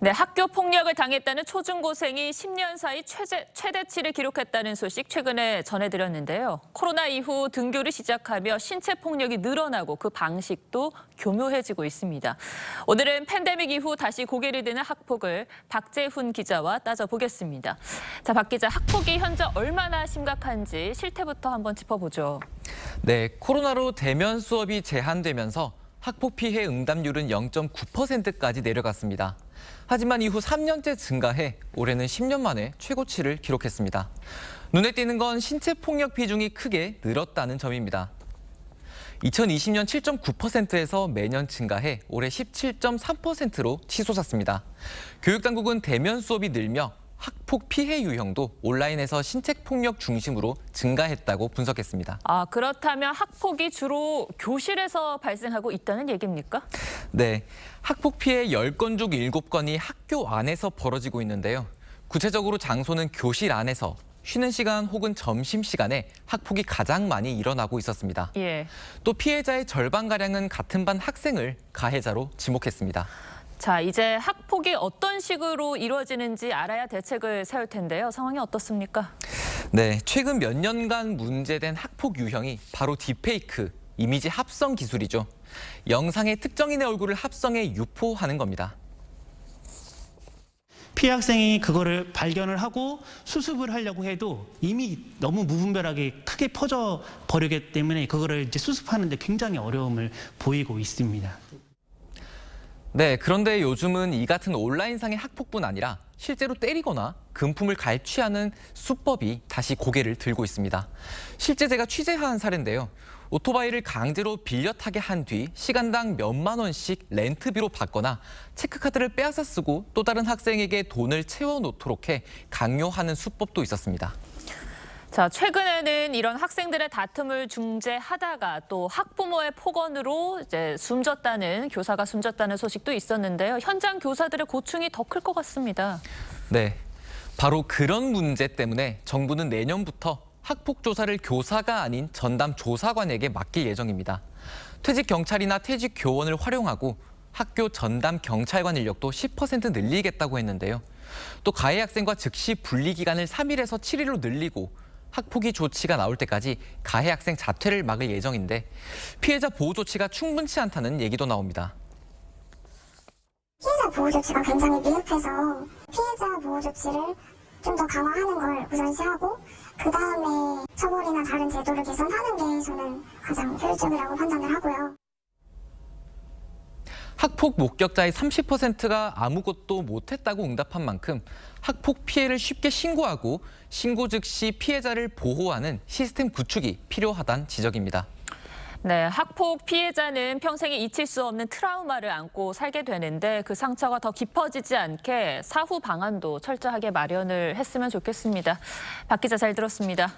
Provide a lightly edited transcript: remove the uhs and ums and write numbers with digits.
네, 학교 폭력을 당했다는 초중고생이 10년 사이 최대치를 기록했다는 소식 최근에 전해드렸는데요. 코로나 이후 등교를 시작하며 신체 폭력이 늘어나고 그 방식도 교묘해지고 있습니다. 오늘은 팬데믹 이후 다시 고개를 드는 학폭을 박재훈 기자와 따져보겠습니다. 자, 박 기자, 학폭이 현재 얼마나 심각한지 실태부터 한번 짚어보죠. 네, 코로나로 대면 수업이 제한되면서 학폭 피해 응답률은 0.9%까지 내려갔습니다. 하지만 이후 3년째 증가해 올해는 10년 만에 최고치를 기록했습니다. 눈에 띄는 건 신체 폭력 비중이 크게 늘었다는 점입니다. 2020년 7.9%에서 매년 증가해 올해 17.3%로 치솟았습니다. 교육당국은 대면 수업이 늘며 학폭 피해 유형도 온라인에서 신체 폭력 중심으로 증가했다고 분석했습니다. 그렇다면 학폭이 주로 교실에서 발생하고 있다는 얘기입니까? 네, 학폭 피해 10건 중 7건이 학교 안에서 벌어지고 있는데요. 구체적으로 장소는 교실 안에서 쉬는 시간 혹은 점심시간에 학폭이 가장 많이 일어나고 있었습니다. 예. 또 피해자의 절반가량은 같은 반 학생을 가해자로 지목했습니다. 자, 이제 학폭이 어떤 식으로 이루어지는지 알아야 대책을 세울 텐데요. 상황이 어떻습니까? 네, 최근 몇 년간 문제된 학폭 유형이 바로 딥페이크, 이미지 합성 기술이죠. 영상에 특정인의 얼굴을 합성해 유포하는 겁니다. 피해 학생이 그거를 발견을 하고 수습을 하려고 해도 이미 너무 무분별하게 크게 퍼져 버리기 때문에 그거를 이제 수습하는 데 굉장히 어려움을 보이고 있습니다. 네, 그런데 요즘은 이 같은 온라인상의 학폭뿐 아니라 실제로 때리거나 금품을 갈취하는 수법이 다시 고개를 들고 있습니다. 실제 제가 취재한 사례인데요. 오토바이를 강제로 빌려 타게 한 뒤 시간당 몇만 원씩 렌트비로 받거나 체크카드를 빼앗아 쓰고 또 다른 학생에게 돈을 채워놓도록 해 강요하는 수법도 있었습니다. 자, 최근에는 이런 학생들의 다툼을 중재하다가 또 학부모의 폭언으로 교사가 숨졌다는 소식도 있었는데요. 현장 교사들의 고충이 더 클 것 같습니다. 네, 바로 그런 문제 때문에 정부는 내년부터 학폭 조사를 교사가 아닌 전담 조사관에게 맡길 예정입니다. 퇴직 경찰이나 퇴직 교원을 활용하고 학교 전담 경찰관 인력도 10% 늘리겠다고 했는데요. 또 가해 학생과 즉시 분리 기간을 3일에서 7일로 늘리고 학폭위 조치가 나올 때까지 가해 학생 자퇴를 막을 예정인데 피해자 보호 조치가 충분치 않다는 얘기도 나옵니다. 피해자 보호 조치가 굉장히 미흡해서 피해자 보호 조치를 좀 더 강화하는 걸 우선시하고 그다음에 처벌이나 다른 제도를 개선하는 게 저는 가장 효율적이라고 판단을 하고요. 학폭 목격자의 30%가 아무것도 못했다고 응답한 만큼 학폭 피해를 쉽게 신고하고 신고 즉시 피해자를 보호하는 시스템 구축이 필요하다는 지적입니다. 네, 학폭 피해자는 평생에 잊힐 수 없는 트라우마를 안고 살게 되는데 그 상처가 더 깊어지지 않게 사후 방안도 철저하게 마련을 했으면 좋겠습니다. 박 기자 잘 들었습니다.